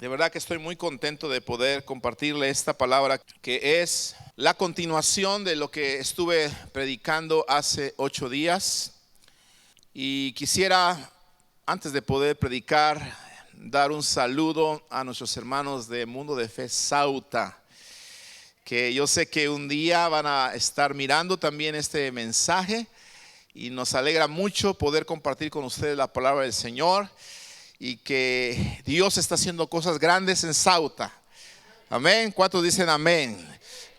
De verdad que estoy muy contento de poder compartirle esta palabra que es la continuación de lo que estuve predicando hace 8 días. Y quisiera, antes de poder predicar, dar un saludo a nuestros hermanos de Mundo de Fe Sauta, que yo sé que un día van a estar mirando también este mensaje y nos alegra mucho poder compartir con ustedes la palabra del Señor. Y que Dios está haciendo cosas grandes en Sauta. Amén. ¿Cuántos dicen amén?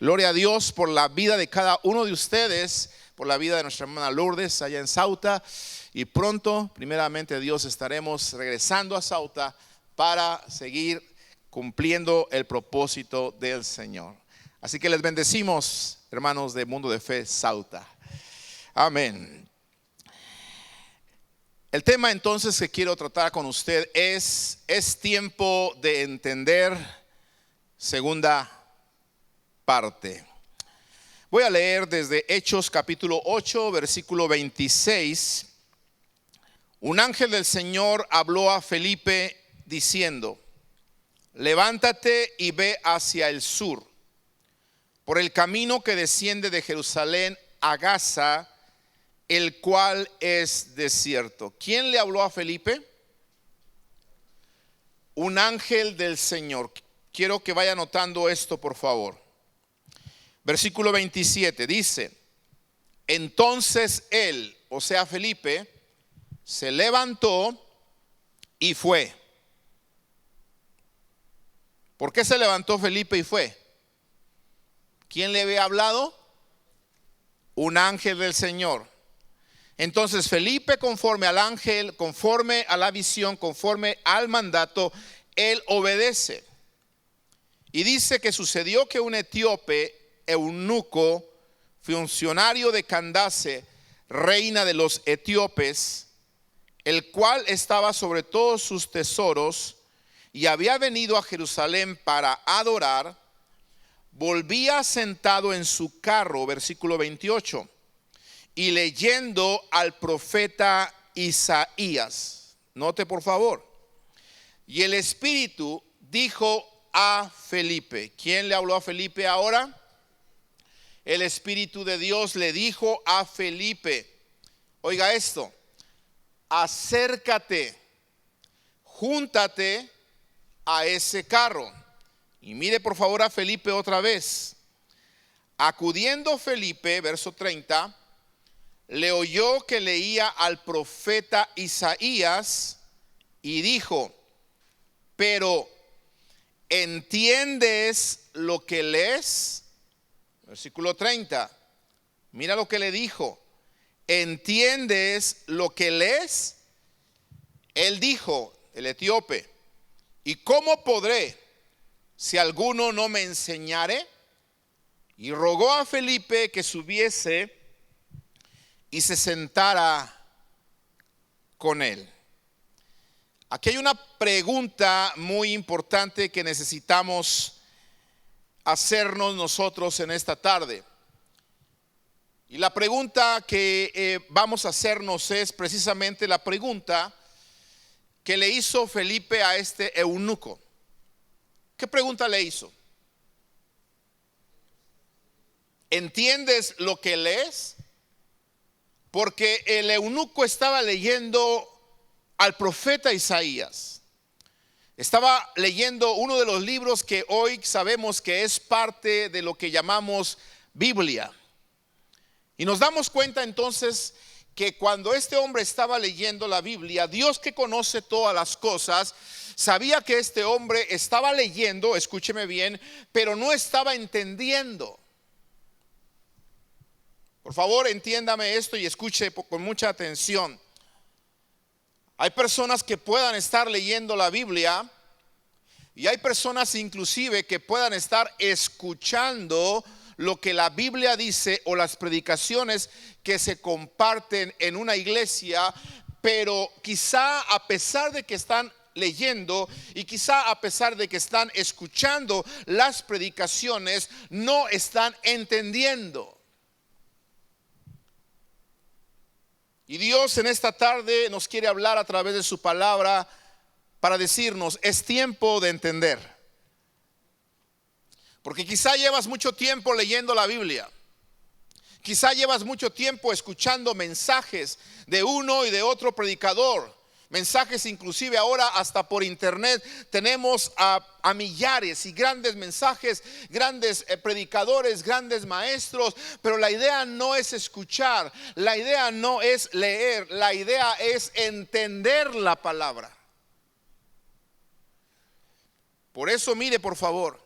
Gloria a Dios por la vida de cada uno de ustedes, por la vida de nuestra hermana Lourdes allá en Sauta. Y pronto, primeramente Dios, estaremos regresando a Sauta para seguir cumpliendo el propósito del Señor. Así que les bendecimos, hermanos de Mundo de Fe Sauta. Amén. El tema entonces que quiero tratar con usted es tiempo de entender, segunda parte. Voy a leer desde Hechos capítulo 8, versículo 26. Un ángel del Señor habló a Felipe diciendo: levántate y ve hacia el sur, por el camino que desciende de Jerusalén a Gaza, el cual es desierto. ¿Quién le habló a Felipe? Un ángel del Señor. Quiero que vaya anotando esto, por favor. Versículo 27 dice: entonces él, o sea Felipe, se levantó y fue. ¿Por qué se levantó Felipe y fue? ¿Quién le había hablado? Un ángel del Señor. Entonces Felipe, conforme al ángel, conforme a la visión, conforme al mandato, él obedece. Y dice que sucedió que un etíope, eunuco, funcionario de Candace, reina de los etíopes, el cual estaba sobre todos sus tesoros y había venido a Jerusalén para adorar, volvía sentado en su carro, versículo 28. Y leyendo al profeta Isaías. Note por favor. Y el Espíritu dijo a Felipe. ¿Quién le habló a Felipe ahora? El Espíritu de Dios le dijo a Felipe: oiga esto, acércate, júntate a ese carro. Y mire por favor a Felipe otra vez. Acudiendo Felipe, verso 30, le oyó que leía al profeta Isaías y dijo: pero ¿entiendes lo que lees? Versículo 30. Mira lo que le dijo: ¿entiendes lo que lees? Él dijo, el etíope: ¿y cómo podré si alguno no me enseñare? Y rogó a Felipe que subiese y se sentara con él. Aquí hay una pregunta muy importante que necesitamos hacernos nosotros en esta tarde. Y la pregunta que vamos a hacernos es precisamente la pregunta que le hizo Felipe a este eunuco. ¿Qué pregunta le hizo? ¿Entiendes lo que lees? Porque el eunuco estaba leyendo al profeta Isaías. Estaba leyendo uno de los libros que hoy sabemos que es parte de lo que llamamos Biblia. Y nos damos cuenta entonces que cuando este hombre estaba leyendo la Biblia, Dios, que conoce todas las cosas, sabía que este hombre estaba leyendo, escúcheme bien, pero no estaba entendiendo. Por favor, entiéndame esto y escuche con mucha atención. Hay personas que puedan estar leyendo la Biblia y hay personas inclusive que puedan estar escuchando lo que la Biblia dice o las predicaciones que se comparten en una iglesia, pero quizá a pesar de que están leyendo y quizá a pesar de que están escuchando las predicaciones, no están entendiendo. Y Dios en esta tarde nos quiere hablar a través de su palabra para decirnos, es tiempo de entender. Porque quizá llevas mucho tiempo leyendo la Biblia. Quizá llevas mucho tiempo escuchando mensajes de uno y de otro predicador. Mensajes inclusive ahora hasta por internet tenemos a millares y grandes mensajes, grandes predicadores, grandes maestros. Pero la idea no es escuchar, la idea no es leer, la idea es entender la palabra. Por eso mire por favor,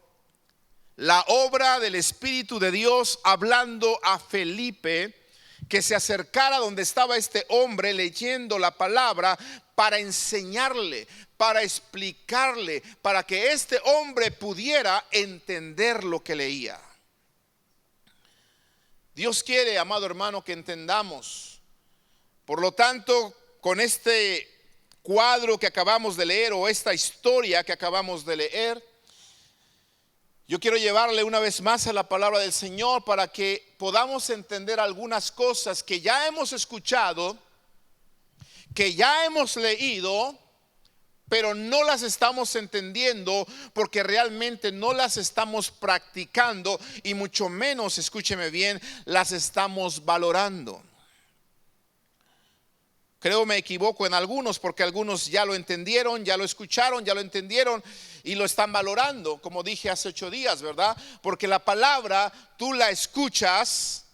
la obra del Espíritu de Dios hablando a Felipe, que se acercara donde estaba este hombre leyendo la palabra para enseñarle, para explicarle, para que este hombre pudiera entender lo que leía. Dios quiere, amado hermano, que entendamos. Por lo tanto, con este cuadro que acabamos de leer o esta historia que acabamos de leer, yo quiero llevarle una vez más a la palabra del Señor para que podamos entender algunas cosas que ya hemos escuchado, que ya hemos leído, pero no las estamos entendiendo porque realmente no las estamos practicando y mucho menos, escúcheme bien, las estamos valorando. Creo me equivoco en algunos porque algunos ya lo entendieron, ya lo escucharon, ya lo entendieron y lo están valorando, como dije hace 8 días, ¿verdad? Porque la palabra tú la escuchas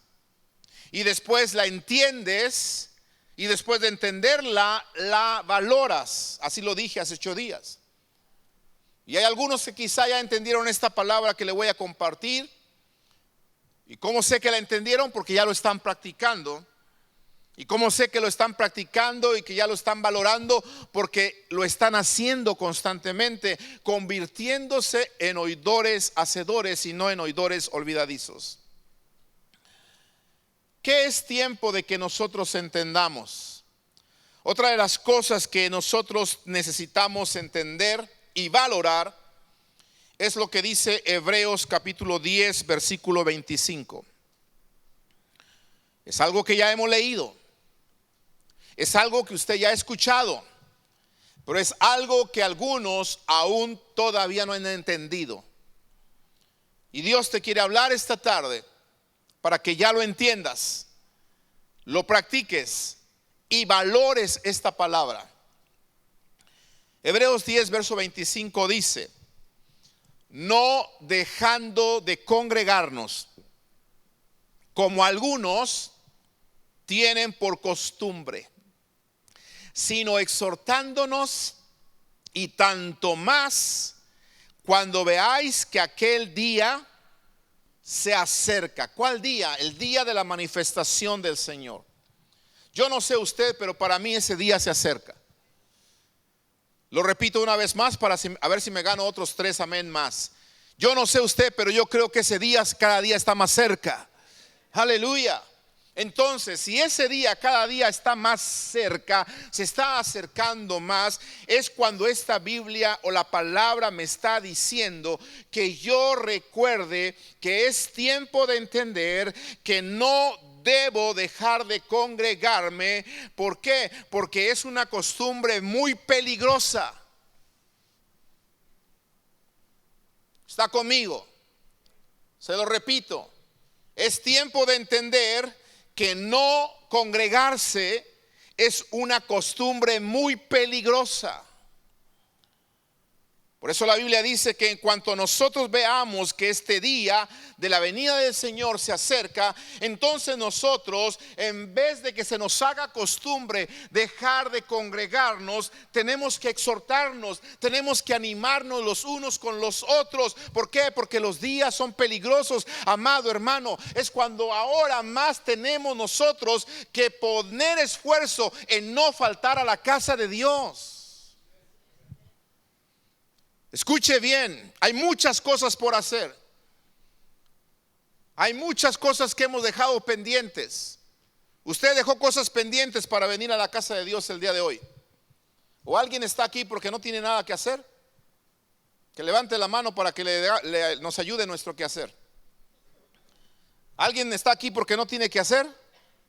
y después la entiendes y después de entenderla la valoras. Así lo dije hace 8 días. Y hay algunos que quizá ya entendieron esta palabra que le voy a compartir. ¿Y cómo sé que la entendieron? Porque ya lo están practicando. ¿Y cómo sé que lo están practicando y que ya lo están valorando? Porque lo están haciendo constantemente, convirtiéndose en oidores hacedores y no en oidores olvidadizos. ¿Qué es tiempo de que nosotros entendamos? Otra de las cosas que nosotros necesitamos entender y valorar es lo que dice Hebreos capítulo 10 versículo 25. Es algo que ya hemos leído. Es algo que usted ya ha escuchado, pero es algo que algunos aún todavía no han entendido. Y Dios te quiere hablar esta tarde para que ya lo entiendas, lo practiques y valores esta palabra. Hebreos 10 verso 25 dice: no dejando de congregarnos, como algunos tienen por costumbre, sino exhortándonos, y tanto más cuando veáis que aquel día se acerca. ¿Cuál día? El día de la manifestación del Señor. Yo no sé usted, pero para mí ese día se acerca. Lo repito una vez más para a ver si me gano otros 3 amén más. Yo no sé usted, pero yo creo que ese día cada día está más cerca. Aleluya. Entonces, si ese día cada día está más cerca, se está acercando más, es cuando esta Biblia o la palabra me está diciendo que yo recuerde que es tiempo de entender que no debo dejar de congregarme. ¿Por qué? Porque es una costumbre muy peligrosa. ¿Está conmigo? Se lo repito. Es tiempo de entender que no congregarse es una costumbre muy peligrosa. Por eso la Biblia dice que en cuanto nosotros veamos que este día de la venida del Señor se acerca, entonces nosotros, en vez de que se nos haga costumbre dejar de congregarnos, tenemos que exhortarnos, tenemos que animarnos los unos con los otros. ¿Por qué? Porque los días son peligrosos, amado hermano. Es cuando ahora más tenemos nosotros que poner esfuerzo en no faltar a la casa de Dios. Escuche bien, hay muchas cosas por hacer. Hay muchas cosas que hemos dejado pendientes. Usted dejó cosas pendientes para venir a la casa de Dios el día de hoy. ¿O alguien está aquí porque no tiene nada que hacer? Que levante la mano para que nos ayude nuestro quehacer. ¿Alguien está aquí porque no tiene que hacer?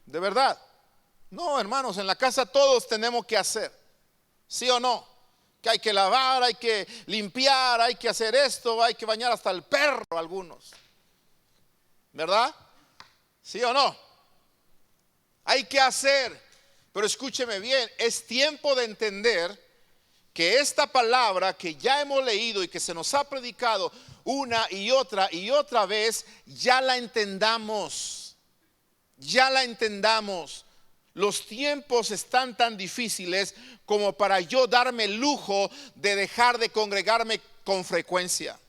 ¿De verdad? No, hermanos, en la casa todos tenemos que hacer. ¿Sí o no? que hay que lavar, hay que limpiar, hay que hacer esto, hay que bañar hasta el perro algunos, ¿verdad? ¿Sí o no? Hay que hacer, pero escúcheme bien, es tiempo de entender que esta palabra que ya hemos leído y que se nos ha predicado una y otra vez, ya la entendamos, ya la entendamos. Los tiempos están tan difíciles como para yo darme el lujo de dejar de congregarme con frecuencia.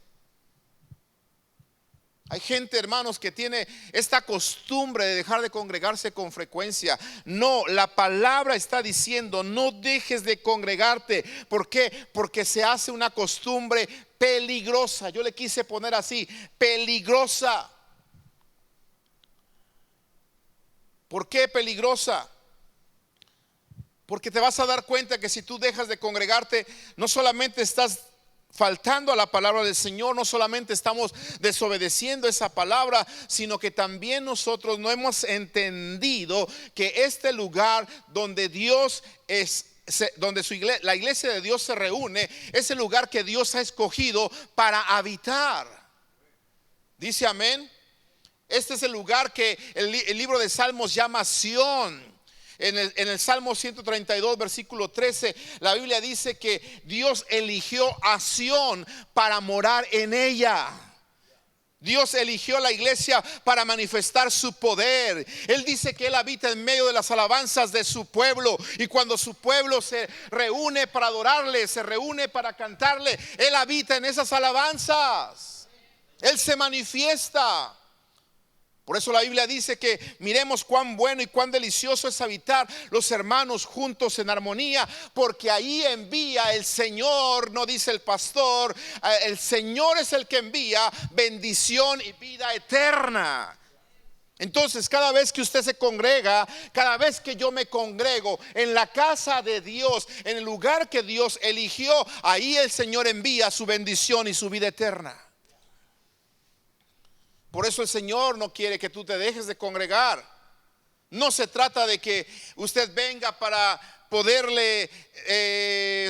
Hay gente, hermanos, que tiene esta costumbre de dejar de congregarse con frecuencia. No, la palabra está diciendo, no dejes de congregarte. ¿Por qué? Porque se hace una costumbre peligrosa. Yo le quise poner así, peligrosa. ¿Por qué peligrosa? Porque te vas a dar cuenta que si tú dejas de congregarte, no solamente estás faltando a la palabra del Señor, no solamente estamos desobedeciendo esa palabra, sino que también nosotros no hemos entendido que este lugar donde Dios es, donde la iglesia de Dios se reúne, es el lugar que Dios ha escogido para habitar. Dice amén. Este es el lugar que el libro de Salmos llama Sión. En el Salmo 132 versículo 13, la Biblia dice que Dios eligió a Sión para morar en ella. Dios eligió la iglesia para manifestar su poder. Él dice que Él habita en medio de las alabanzas de su pueblo. Y cuando su pueblo se reúne para adorarle, se reúne para cantarle, Él habita en esas alabanzas. Él se manifiesta. Por eso la Biblia dice que miremos cuán bueno y cuán delicioso es habitar los hermanos juntos en armonía, porque ahí envía el Señor, no dice el pastor, el Señor es el que envía bendición y vida eterna. Entonces, cada vez que usted se congrega, cada vez que yo me congrego en la casa de Dios, en el lugar que Dios eligió, ahí el Señor envía su bendición y su vida eterna. Por eso el Señor no quiere que tú te dejes de congregar. No se trata de que usted venga para poderle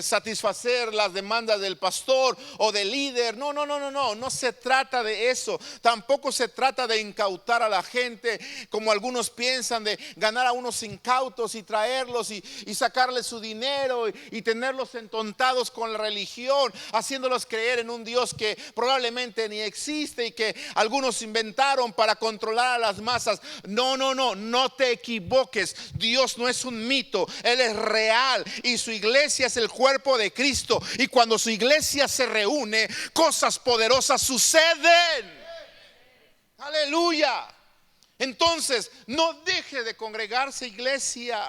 satisfacer las demandas del pastor o del líder. No se trata de eso. Tampoco se trata de incautar a la gente, como algunos piensan, de ganar a unos incautos y traerlos y sacarles su dinero y tenerlos entontados con la religión, haciéndolos creer en un Dios que probablemente ni existe y que algunos inventaron para controlar a las masas. No te equivoques. Dios no es un mito, Él es real y su iglesia es el cuerpo de Cristo, y cuando su iglesia se reúne, cosas poderosas suceden. Aleluya. Entonces, no deje de congregarse, iglesia.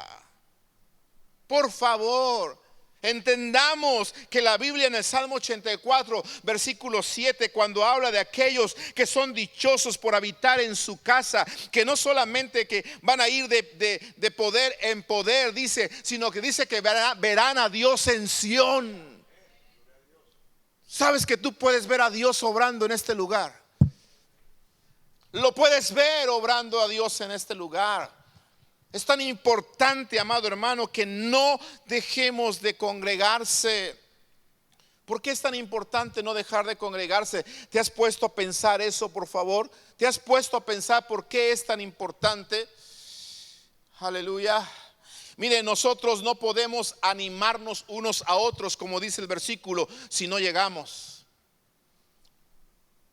Por favor, entendamos que la Biblia en el Salmo 84 versículo 7, cuando habla de aquellos que son dichosos por habitar en su casa, que no solamente que van a ir de poder en poder, dice, sino que dice que verán a Dios en Sión. ¿Sabes que tú puedes ver a Dios obrando en este lugar? Lo puedes ver obrando a Dios en este lugar. Es tan importante, amado hermano, que no dejemos de congregarse. ¿Por qué es tan importante no dejar de congregarse? ¿Te has puesto a pensar eso, por favor? ¿Te has puesto a pensar por qué es tan importante? Aleluya. Mire, nosotros no podemos animarnos unos a otros, como dice el versículo, si no llegamos.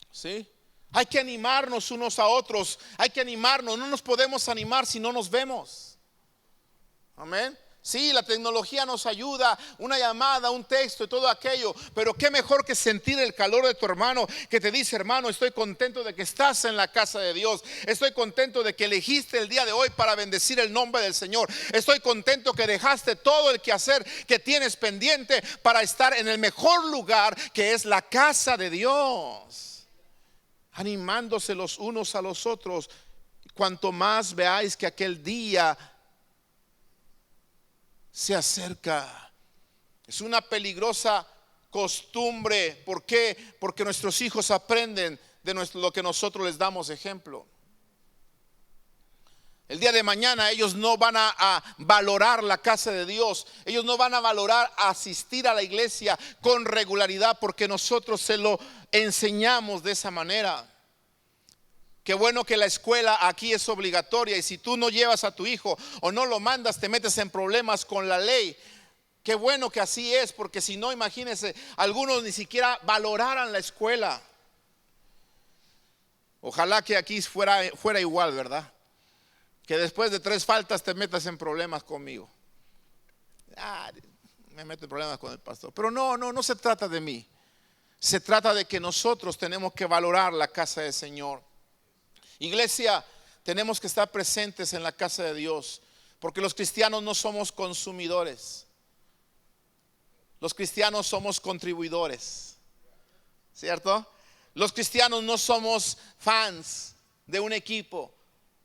¿Sí? Hay que animarnos unos a otros. Hay que animarnos. No nos podemos animar si no nos vemos. Amén. Sí, la tecnología nos ayuda, una llamada, un texto y todo aquello, pero qué mejor que sentir el calor de tu hermano que te dice: hermano, estoy contento de que estás en la casa de Dios. Estoy contento de que elegiste el día de hoy para bendecir el nombre del Señor. Estoy contento que dejaste todo el quehacer que tienes pendiente para estar en el mejor lugar, que es la casa de Dios. Animándose los unos a los otros. Cuanto más veáis que aquel día se acerca. Es una peligrosa costumbre. ¿Por qué? Porque nuestros hijos aprenden de lo que nosotros les damos ejemplo. El día de mañana ellos no van a valorar la casa de Dios. Ellos no van a valorar asistir a la iglesia con regularidad porque nosotros se lo enseñamos de esa manera. Qué bueno que la escuela aquí es obligatoria y si tú no llevas a tu hijo o no lo mandas, te metes en problemas con la ley. Qué bueno que así es, porque si no, imagínense, algunos ni siquiera valoraran la escuela. Ojalá que aquí fuera igual, ¿verdad? Que después de 3 faltas te metas en problemas conmigo. Me meto en problemas con el pastor. Pero no se trata de mí. Se trata de que nosotros tenemos que valorar la casa del Señor. Iglesia, tenemos que estar presentes en la casa de Dios, porque los cristianos no somos consumidores. Los cristianos somos contribuidores, ¿cierto? Los cristianos no somos fans de un equipo.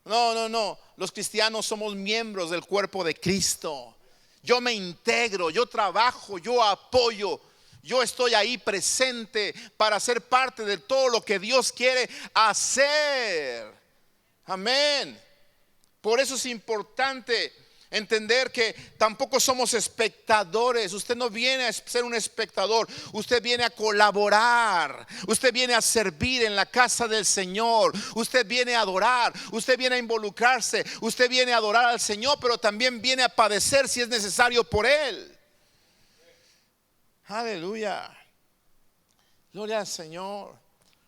No. Los cristianos somos miembros del cuerpo de Cristo. Yo me integro, yo trabajo, yo apoyo. Yo estoy ahí presente para ser parte de todo lo que Dios quiere hacer. Amén. Por eso es importante entender que tampoco somos espectadores. Usted no viene a ser un espectador. Usted viene a colaborar. Usted viene a servir en la casa del Señor. Usted viene a adorar. Usted viene a involucrarse. Usted viene a adorar al Señor, pero también viene a padecer si es necesario por Él. Aleluya. Gloria al Señor.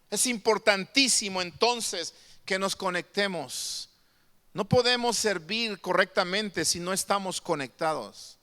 Es importantísimo entonces que nos conectemos. No podemos servir correctamente si no estamos conectados.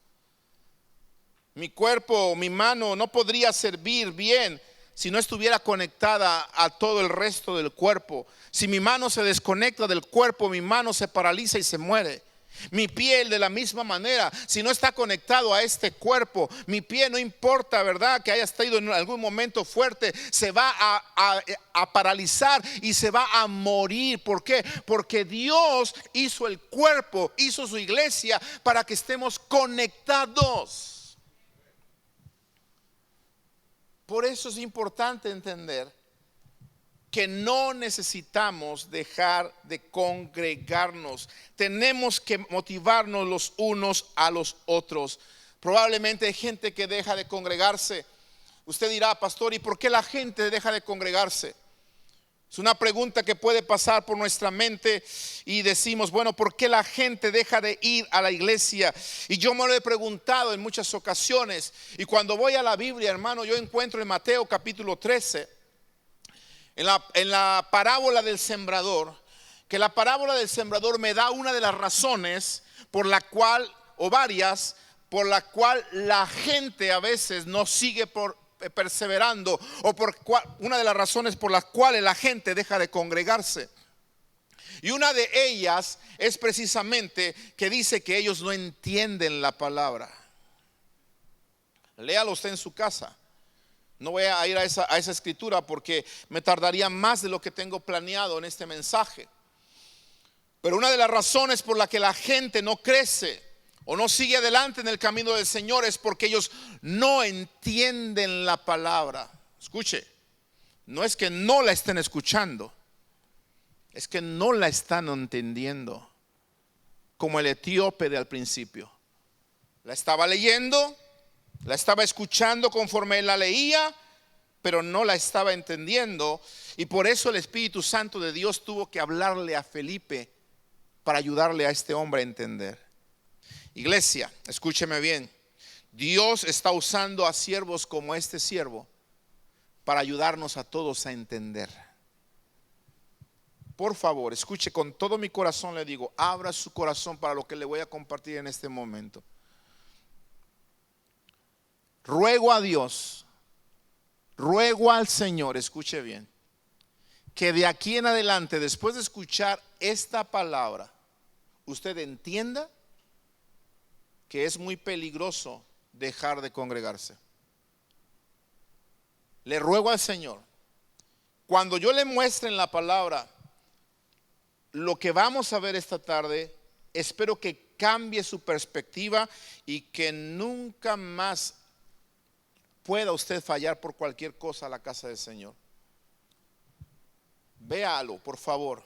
Mi cuerpo, mi mano no podría servir bien si no estuviera conectada a todo el resto del cuerpo. Si mi mano se desconecta del cuerpo, mi mano se paraliza y se muere. Mi piel de la misma manera, si no está conectado a este cuerpo, mi pie, no importa, ¿verdad?, que haya estado en algún momento fuerte, se va a paralizar y se va a morir. ¿Por qué? Porque Dios hizo el cuerpo, hizo su iglesia para que estemos conectados. Por eso es importante entender que no necesitamos dejar de congregarnos. Tenemos que motivarnos los unos a los otros. Probablemente hay gente que deja de congregarse. Usted dirá, pastor, ¿y por qué la gente deja de congregarse? Es una pregunta que puede pasar por nuestra mente y decimos, bueno, ¿por qué la gente deja de ir a la iglesia? Y yo me lo he preguntado en muchas ocasiones. Y cuando voy a la Biblia, hermano, yo encuentro en Mateo capítulo 13, en la parábola del sembrador, que la parábola del sembrador me da una de las razones por la cual, o varias, por la cual la gente a veces no sigue perseverando, o una de las razones por las cuales la gente deja de congregarse. Y una de ellas es precisamente que dice que ellos no entienden la palabra. Léalo usted en su casa. No voy a ir a esa escritura porque me tardaría más de lo que tengo planeado en este mensaje. Pero una de las razones por la que la gente no crece o no sigue adelante en el camino del Señor es porque ellos no entienden la palabra. Escuche, no es que no la estén escuchando, es que no la están entendiendo. Como el etíope de al principio. La estaba leyendo, la estaba escuchando conforme él la leía, pero no la estaba entendiendo. Y por eso el Espíritu Santo de Dios tuvo que hablarle a Felipe para ayudarle a este hombre a entender. Iglesia, escúcheme bien. Dios está usando a siervos como este siervo para ayudarnos a todos a entender. Por favor, escuche, con todo mi corazón le digo, abra su corazón para lo que le voy a compartir en este momento. Ruego a Dios, ruego al Señor, escuche bien, que de aquí en adelante, después de escuchar esta palabra, usted entienda que es muy peligroso dejar de congregarse. Le ruego al Señor, cuando yo le muestre en la palabra lo que vamos a ver esta tarde, espero que cambie su perspectiva y que nunca más pueda usted fallar por cualquier cosa a la casa del Señor. Véalo, por favor.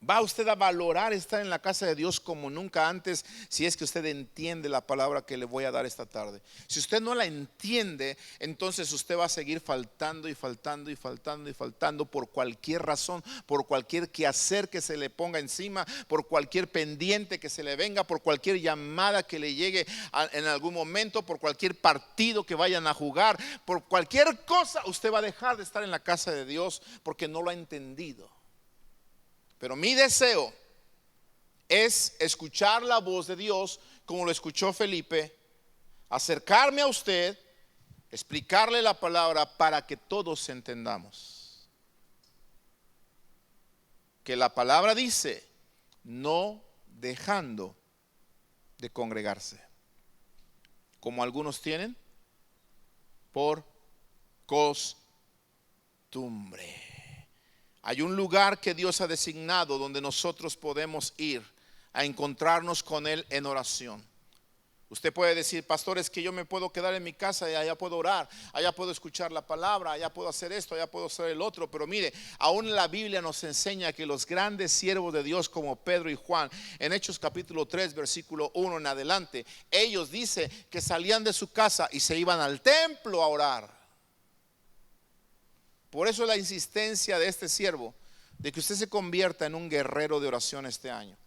Va usted a valorar estar en la casa de Dios como nunca antes, si es que usted entiende la palabra que le voy a dar esta tarde. Si usted no la entiende, entonces usted va a seguir faltando y faltando y faltando y faltando por cualquier razón, por cualquier quehacer que se le ponga encima, por cualquier pendiente que se le venga, por cualquier llamada que le llegue en algún momento, por cualquier partido que vayan a jugar, por cualquier cosa. Usted va a dejar de estar en la casa de Dios porque no lo ha entendido. Pero mi deseo es escuchar la voz de Dios como lo escuchó Felipe, acercarme a usted, explicarle la palabra para que todos entendamos. Que la palabra dice, no dejando de congregarse, como algunos tienen por costumbre. Hay un lugar que Dios ha designado donde nosotros podemos ir a encontrarnos con Él en oración. Usted puede decir, pastor, es que yo me puedo quedar en mi casa y allá puedo orar, allá puedo escuchar la palabra, allá puedo hacer esto, allá puedo hacer el otro. Pero mire, aún la Biblia nos enseña que los grandes siervos de Dios como Pedro y Juan, en Hechos capítulo 3 versículo 1 en adelante, ellos dicen que salían de su casa y se iban al templo a orar. Por eso la insistencia de este siervo de que usted se convierta en un guerrero de oración este año.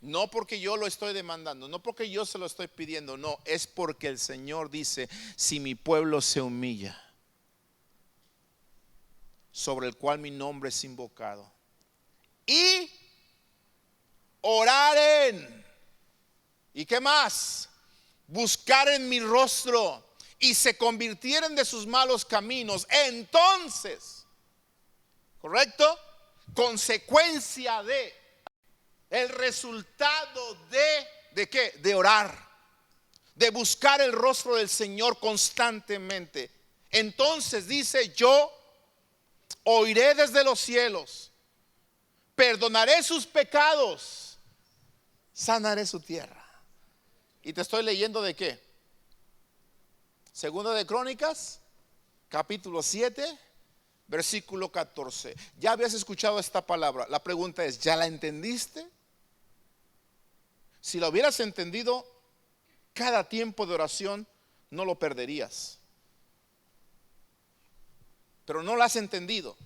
No porque yo lo estoy demandando, no porque yo se lo estoy pidiendo, no, es porque el Señor dice, si mi pueblo se humilla, sobre el cual mi nombre es invocado, y oraren, ¿y qué más? Buscaren mi rostro y se convirtieren de sus malos caminos, entonces, ¿correcto? Consecuencia de, el resultado ¿de qué? De orar, de buscar el rostro del Señor constantemente. Entonces dice, yo oiré desde los cielos, perdonaré sus pecados, sanaré su tierra. Y te estoy leyendo ¿de qué? Segunda de Crónicas, capítulo 7, versículo 14. Ya habías escuchado esta palabra. La pregunta es, ¿ya la entendiste? Si la hubieras entendido, cada tiempo de oración no lo perderías. Pero no lo has entendido.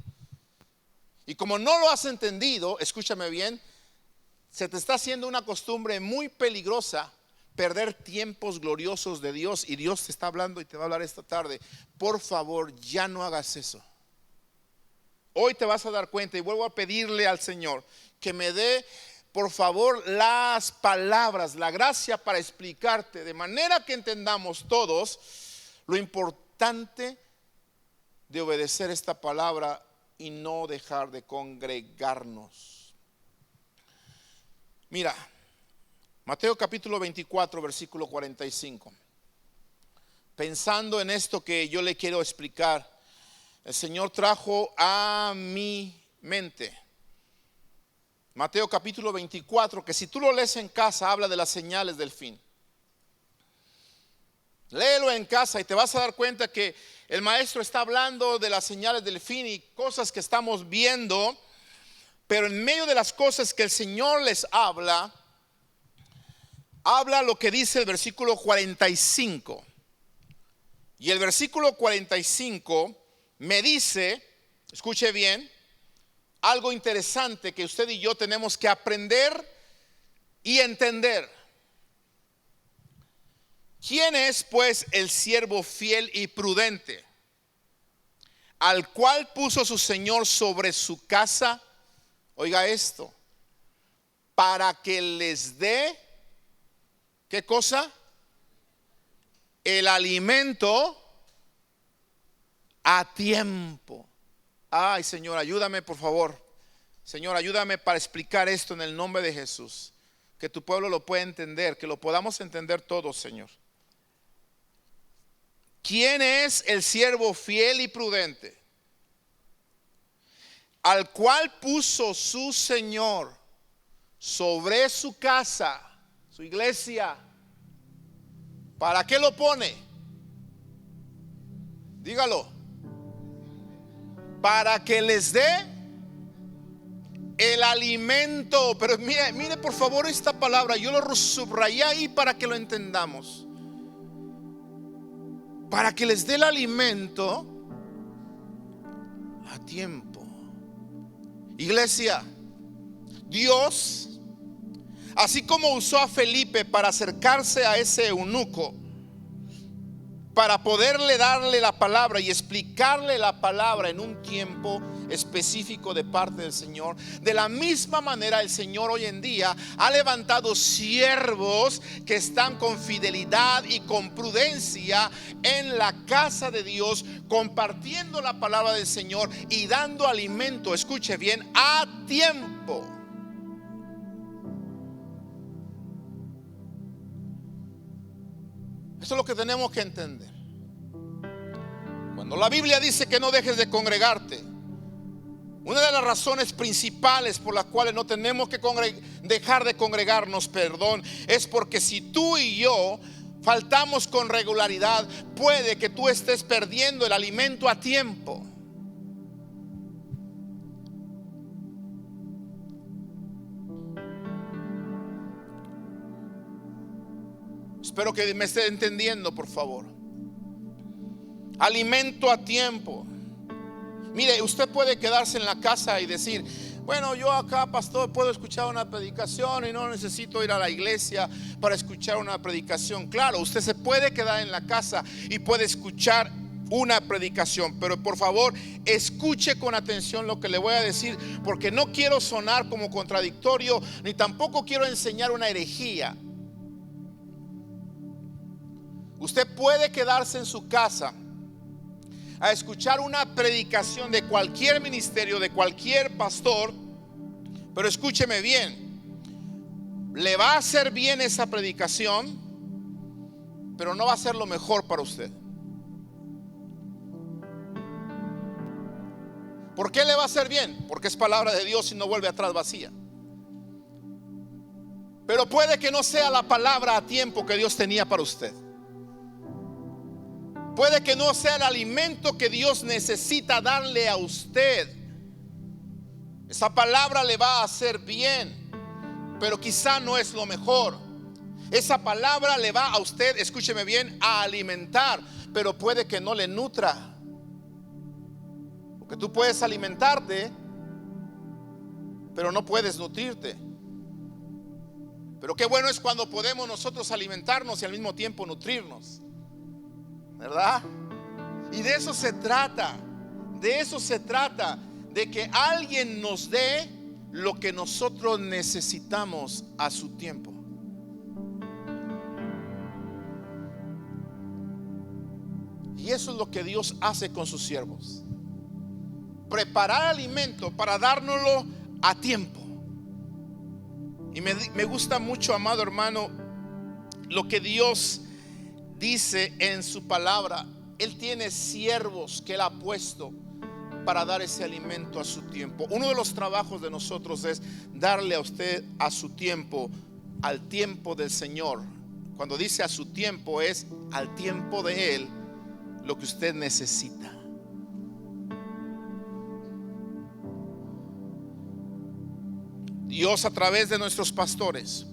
Y como no lo has entendido, escúchame bien, se te está haciendo una costumbre muy peligrosa perder tiempos gloriosos de Dios. Y Dios te está hablando y te va a hablar esta tarde. Por favor, ya no hagas eso. Hoy te vas a dar cuenta, y vuelvo a pedirle al Señor que me dé, por favor, las palabras, la gracia para explicarte, de manera que entendamos todos lo importante de obedecer esta palabra y no dejar de congregarnos. Mira, Mateo capítulo 24, versículo 45. Pensando en esto que yo le quiero explicar, el Señor trajo a mi mente Mateo capítulo 24, que si tú lo lees en casa habla de las señales del fin. Léelo en casa y te vas a dar cuenta que el maestro está hablando de las señales del fin y cosas que estamos viendo, pero en medio de las cosas que el Señor les habla lo que dice el versículo 45. Y el versículo 45 me dice, escuche bien, algo interesante que usted y yo tenemos que aprender y entender. ¿Quién es pues el siervo fiel y prudente, al cual puso su Señor sobre su casa? Oiga esto, para que les dé, ¿qué cosa? El alimento a tiempo. Ay, Señor, ayúdame por favor. Señor, ayúdame para explicar esto en el nombre de Jesús. Que tu pueblo lo pueda entender, que lo podamos entender todos, Señor. ¿Quién es el siervo fiel y prudente, al cual puso su Señor sobre su casa, su iglesia? ¿Para qué lo pone? Dígalo. Para que les dé el alimento. Pero mire por favor esta palabra, yo lo subrayé ahí para que lo entendamos. Para que les dé el alimento a tiempo. Iglesia, Dios, así como usó a Felipe para acercarse a ese eunuco, para poderle darle la palabra y explicarle la palabra en un tiempo específico de parte del Señor, de la misma manera el Señor hoy en día ha levantado siervos que están con fidelidad y con prudencia en la casa de Dios, compartiendo la palabra del Señor y dando alimento, escuche bien, a tiempo. Eso es lo que tenemos que entender. Cuando la Biblia dice que no dejes de congregarte, una de las razones principales por las cuales no tenemos que dejar de congregarnos, es porque si tú y yo faltamos con regularidad, puede que tú estés perdiendo el alimento a tiempo. Espero que me esté entendiendo, por favor. Alimento a tiempo. Mire, usted puede quedarse en la casa y decir: bueno, yo acá, pastor, puedo escuchar una predicación y no necesito ir a la iglesia para escuchar una predicación. Claro, usted se puede quedar en la casa y puede escuchar una predicación, pero por favor escuche con atención lo que le voy a decir, porque no quiero sonar como contradictorio, ni tampoco quiero enseñar una herejía. Usted puede quedarse en su casa a escuchar una predicación de cualquier ministerio, de cualquier pastor, pero escúcheme bien, le va a hacer bien esa predicación, pero no va a ser lo mejor para usted. ¿Por qué le va a hacer bien? Porque es palabra de Dios y no vuelve atrás vacía. Pero puede que no sea la palabra a tiempo que Dios tenía para usted. Puede que no sea el alimento que Dios necesita darle a usted. Esa palabra le va a hacer bien, pero quizá no es lo mejor. Esa palabra le va a usted, escúcheme bien, a alimentar, pero puede que no le nutra. Porque tú puedes alimentarte, pero no puedes nutrirte. Pero qué bueno es cuando podemos nosotros alimentarnos y al mismo tiempo nutrirnos, ¿verdad? Y de eso se trata. De eso se trata, de que alguien nos dé lo que nosotros necesitamos a su tiempo. Y eso es lo que Dios hace con sus siervos: preparar alimento para dárnoslo a tiempo. Y me gusta mucho, amado hermano, lo que Dios dice en su palabra. Él tiene siervos que Él ha puesto para dar ese alimento a su tiempo. Uno de los trabajos de nosotros es darle a usted a su tiempo, al tiempo del Señor. Cuando dice a su tiempo, es al tiempo de Él, lo que usted necesita. Dios, a través de nuestros pastores,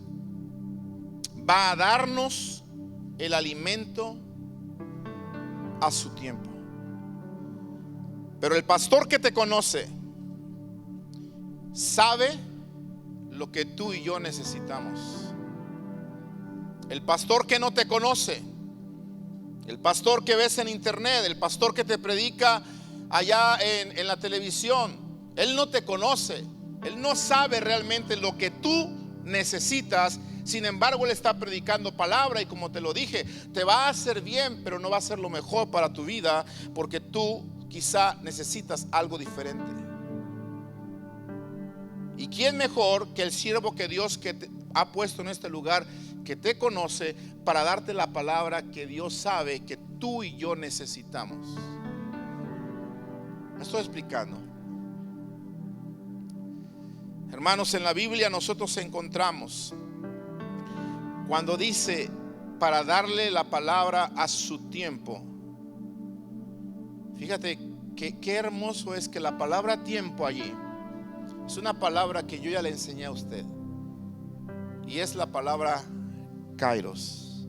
va a darnos el alimento a su tiempo. Pero el pastor que te conoce sabe lo que tú y yo necesitamos. El pastor que no te conoce, el pastor que ves en internet, el pastor que te predica allá en la televisión, él no te conoce. Él no sabe realmente lo que tú necesitas. Sin embargo, Él está predicando palabra, y como te lo dije, te va a hacer bien, pero no va a ser lo mejor para tu vida, porque tú quizá necesitas algo diferente. ¿Y quién mejor que el siervo que Dios que te ha puesto en este lugar, que te conoce, para darte la palabra que Dios sabe que tú y yo necesitamos? Me estoy explicando. Hermanos, en la Biblia nosotros encontramos cuando dice para darle la palabra a su tiempo. Fíjate qué hermoso es que la palabra tiempo allí Es una palabra que yo ya le enseñé a usted. Y es la palabra kairos.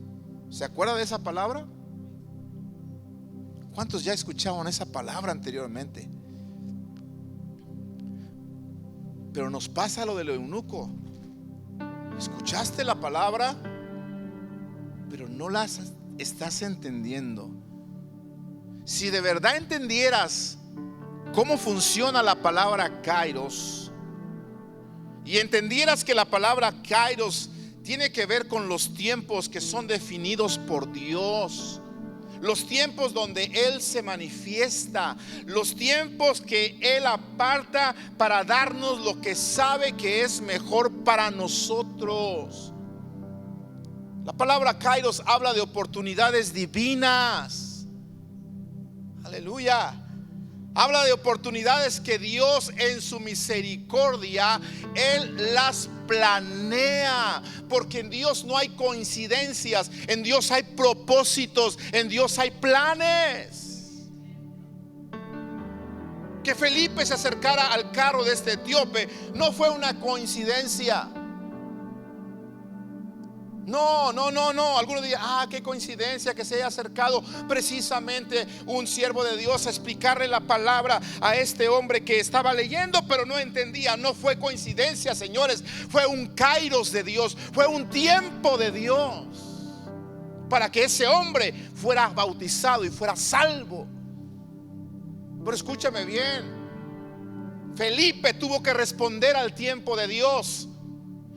¿Se acuerda de esa palabra? ¿Cuántos ya escucharon esa palabra anteriormente? Pero nos pasa lo del eunuco. Escuchaste la palabra, pero no la estás entendiendo. Si de verdad entendieras cómo funciona la palabra kairos y entendieras que la palabra kairos tiene que ver con los tiempos que son definidos por Dios, los tiempos donde Él se manifiesta, los tiempos que Él aparta para darnos lo que sabe que es mejor para nosotros. La palabra kairos habla de oportunidades divinas. Aleluya. Habla de oportunidades que Dios en su misericordia, Él las planea. Porque en Dios no hay coincidencias, en Dios hay propósitos, en Dios hay planes. Que Felipe se acercara al carro de este etíope no fue una coincidencia. No. Algunos dirán, qué coincidencia que se haya acercado precisamente un siervo de Dios a explicarle la palabra a este hombre que estaba leyendo, pero no entendía. No fue coincidencia, señores. Fue un kairos de Dios. Fue un tiempo de Dios para que ese hombre fuera bautizado y fuera salvo. Pero escúchame bien. Felipe tuvo que responder al tiempo de Dios.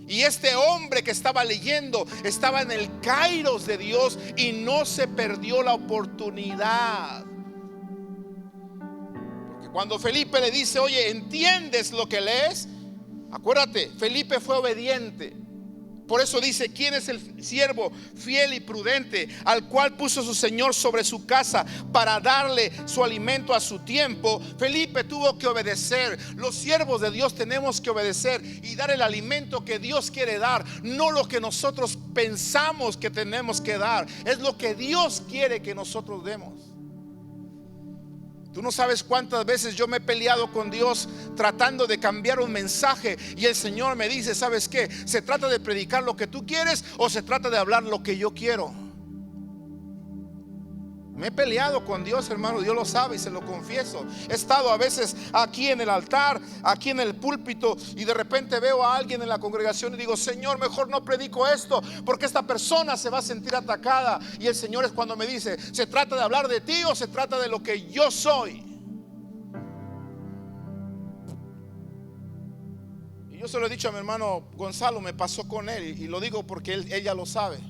Y este hombre que estaba leyendo estaba en el kairos de Dios y no se perdió la oportunidad. Porque cuando Felipe le dice, oye, ¿entiendes lo que lees? Acuérdate, Felipe fue obediente. Por eso dice, ¿quién es el siervo fiel y prudente al cual puso su Señor sobre su casa para darle su alimento a su tiempo? Felipe tuvo que obedecer. Los siervos de Dios tenemos que obedecer y dar el alimento que Dios quiere dar, no lo que nosotros pensamos que tenemos que dar. Es lo que Dios quiere que nosotros demos. Tú no sabes cuántas veces yo me he peleado con Dios tratando de cambiar un mensaje y el Señor me dice, ¿sabes qué? ¿Se trata de predicar lo que tú quieres o se trata de hablar lo que yo quiero? Me he peleado con Dios, hermano, Dios lo sabe y se lo confieso. He estado a veces aquí en el altar, aquí en el púlpito, y de repente veo a alguien en la congregación y digo, Señor, mejor no predico esto porque esta persona se va a sentir atacada. Y el Señor es cuando me dice, ¿se trata de hablar de ti o se trata de lo que yo soy? Y yo se lo he dicho a mi hermano Gonzalo, me pasó con él y lo digo porque ella lo sabe.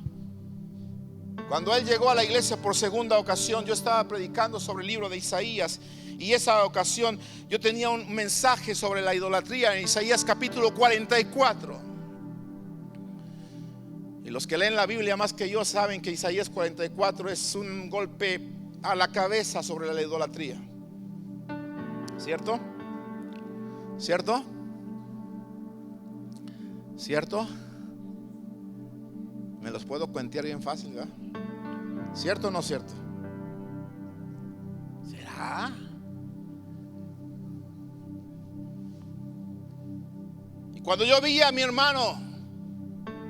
Cuando él llegó a la iglesia por segunda ocasión, yo estaba predicando sobre el libro de Isaías. Y esa ocasión yo tenía un mensaje sobre la idolatría en Isaías capítulo 44. Y los que leen la Biblia más que yo saben que Isaías 44 es un golpe a la cabeza sobre la idolatría. ¿Cierto? ¿Cierto? ¿Cierto? Me los puedo cuentear bien fácil, ¿verdad? ¿Cierto o no cierto? ¿Será? Y cuando yo vi a mi hermano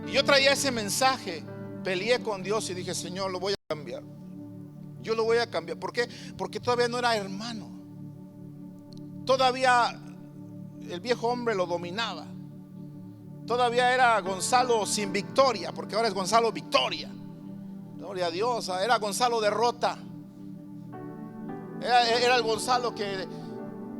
y yo traía ese mensaje, peleé con Dios y dije, Señor, lo voy a cambiar. Yo lo voy a cambiar. ¿Por qué? Porque todavía no era hermano. Todavía el viejo hombre lo dominaba. Todavía era Gonzalo sin victoria, porque ahora es Gonzalo victoria. Gloria a Dios. Era Gonzalo derrota. Era el Gonzalo que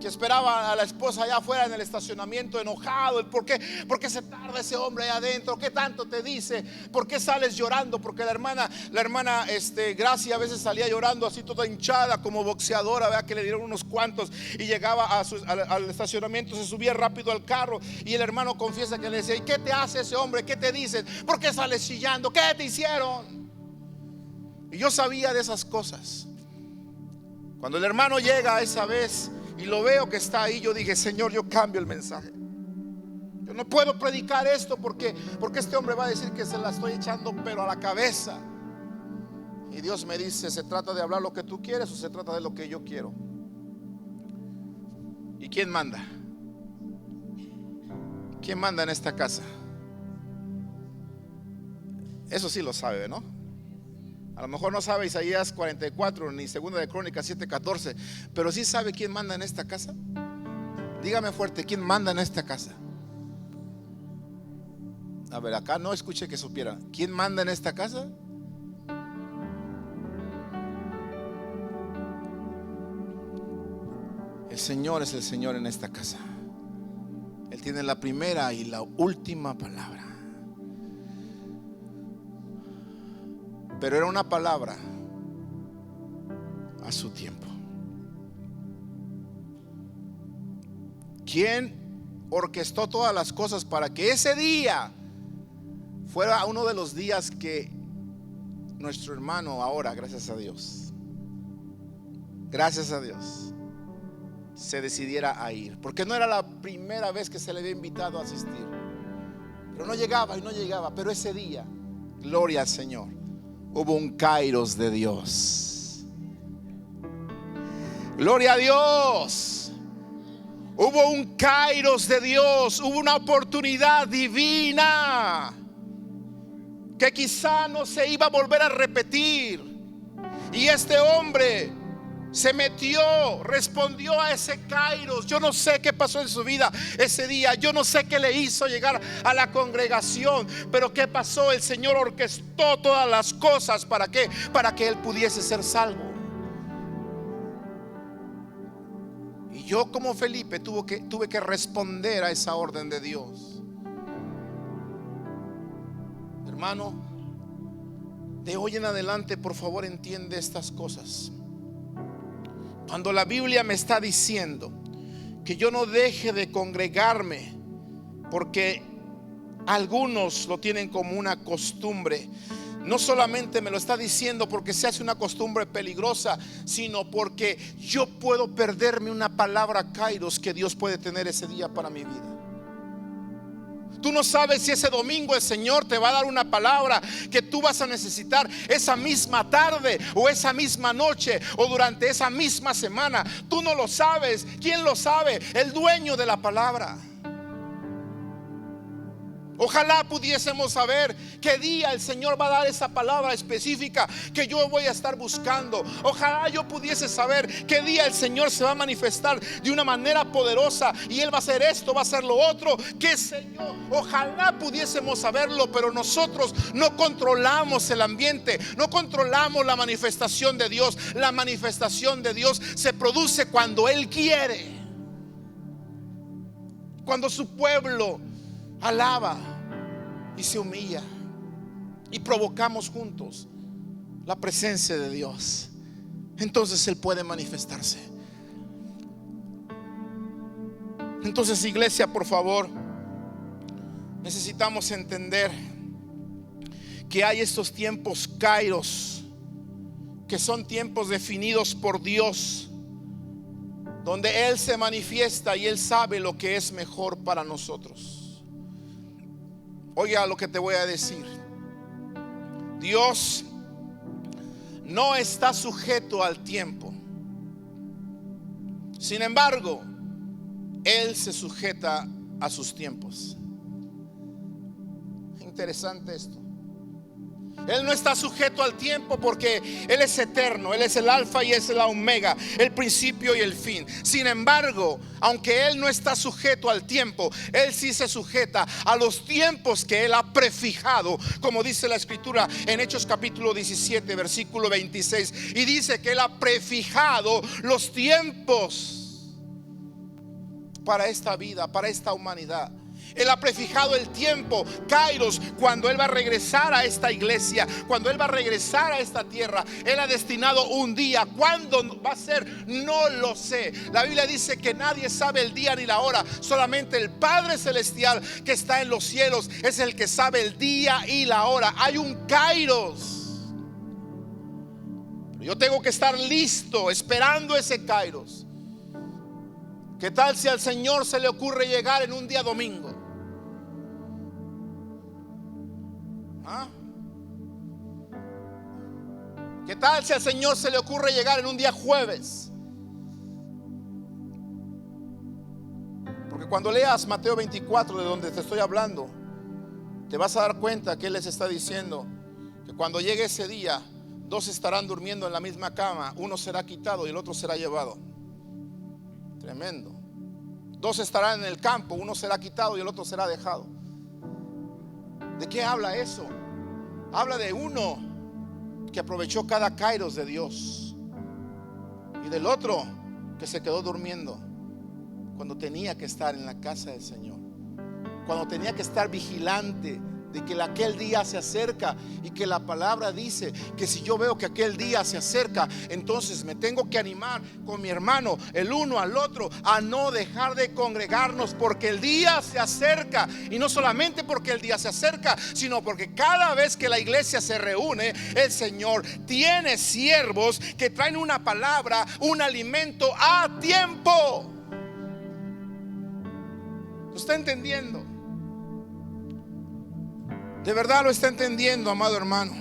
esperaba a la esposa allá afuera en el estacionamiento enojado. ¿Por qué se tarda ese hombre allá adentro? ¿Qué tanto te dice? ¿Por qué sales llorando? Porque la hermana Gracia a veces salía llorando así toda hinchada como boxeadora, ¿verdad? Que le dieron unos cuantos y llegaba al estacionamiento, se subía rápido al carro y el hermano confiesa que le decía, ¿y qué te hace ese hombre? ¿Qué te dicen? ¿Por qué sales chillando? ¿Qué te hicieron? Y yo sabía de esas cosas. Cuando el hermano llega esa vez y lo veo que está ahí, yo dije, Señor, yo cambio el mensaje. Yo no puedo predicar esto porque este hombre va a decir que se la estoy echando pero a la cabeza. Y Dios me dice, ¿se trata de hablar lo que tú quieres o se trata de lo que yo quiero? ¿Y quién manda? ¿Quién manda en esta casa? Eso sí lo sabe, ¿no? A lo mejor no sabe Isaías 44 ni 2 de Crónicas 7:14, pero sí sabe quién manda en esta casa. Dígame fuerte, ¿quién manda en esta casa? A ver, acá no escuché que supiera. ¿Quién manda en esta casa? El Señor es el Señor en esta casa. Él tiene la primera y la última palabra. Pero era una palabra a su tiempo. ¿Quién orquestó todas las cosas para que ese día fuera uno de los días que nuestro hermano ahora, gracias a Dios, se decidiera a ir? Porque no era la primera vez que se le había invitado a asistir, pero no llegaba y no llegaba. Pero ese día, gloria al Señor, hubo un kairos de Dios. Gloria a Dios. Hubo un kairos de Dios. Hubo una oportunidad divina que quizá no se iba a volver a repetir. Y este hombre se metió, respondió a ese kairos. Yo no sé qué pasó en su vida ese día. Yo no sé qué le hizo llegar a la congregación. Pero qué pasó, el Señor orquestó todas las cosas. ¿Para qué? Para que él pudiese ser salvo. Y yo, como Felipe, tuve que responder a esa orden de Dios. Hermano, de hoy en adelante, por favor, entiende estas cosas. Cuando la Biblia me está diciendo que yo no deje de congregarme, porque algunos lo tienen como una costumbre, no solamente me lo está diciendo porque se hace una costumbre peligrosa, sino porque yo puedo perderme una palabra kairos que Dios puede tener ese día para mi vida. Tú no sabes si ese domingo el Señor te va a dar una palabra que tú vas a necesitar esa misma tarde o esa misma noche o durante esa misma semana. Tú no lo sabes. ¿Quién lo sabe? El dueño de la palabra. Ojalá pudiésemos saber qué día el Señor va a dar esa palabra específica que yo voy a estar buscando. Ojalá yo pudiese saber qué día el Señor se va a manifestar de una manera poderosa y Él va a hacer esto, va a hacer lo otro. ¿Qué sé yo? Ojalá pudiésemos saberlo, pero nosotros no controlamos el ambiente, no controlamos la manifestación de Dios. La manifestación de Dios se produce cuando Él quiere, cuando su pueblo alaba y se humilla y provocamos juntos la presencia de Dios. Entonces Él puede manifestarse. Entonces, iglesia, por favor, necesitamos entender que hay estos tiempos kairos, que son tiempos definidos por Dios, donde Él se manifiesta y Él sabe lo que es mejor para nosotros. Oiga lo que te voy a decir. Dios no está sujeto al tiempo. Sin embargo, Él se sujeta a sus tiempos. Interesante esto. Él no está sujeto al tiempo porque Él es eterno. Él es el alfa y es el omega, el principio y el fin. Sin embargo, aunque Él no está sujeto al tiempo, Él sí se sujeta a los tiempos que Él ha prefijado, como dice la escritura en Hechos capítulo 17 versículo 26. Y dice que Él ha prefijado los tiempos para esta vida, para esta humanidad. Él ha prefijado el tiempo, kairos, cuando Él va a regresar a esta iglesia, cuando Él va a regresar a esta tierra. Él ha destinado un día. ¿Cuándo va a ser? No lo sé. La Biblia dice que nadie sabe el día ni la hora. Solamente el Padre Celestial que está en los cielos es el que sabe el día y la hora. Hay un kairos. Pero yo tengo que estar listo, esperando ese kairos. ¿Qué tal si al Señor se le ocurre llegar en un día domingo? ¿Ah? ¿Qué tal si al Señor se le ocurre llegar en un día jueves? Porque cuando leas Mateo 24, de donde te estoy hablando, te vas a dar cuenta que Él les está diciendo que cuando llegue ese día, dos estarán durmiendo en la misma cama, uno será quitado y el otro será llevado. Tremendo. Dos estarán en el campo, uno será quitado y el otro será dejado. ¿De qué habla eso? Habla de uno que aprovechó cada kairos de Dios y del otro que se quedó durmiendo cuando tenía que estar en la casa del Señor, cuando tenía que estar vigilante de que aquel día se acerca, y que la palabra dice que si yo veo que aquel día se acerca, entonces me tengo que animar con mi hermano, el uno al otro, a no dejar de congregarnos, porque el día se acerca. Y no solamente porque el día se acerca, sino porque cada vez que la iglesia se reúne, el Señor tiene siervos que traen una palabra, un alimento a tiempo. ¿Lo está entendiendo? De verdad lo está entendiendo, amado hermano.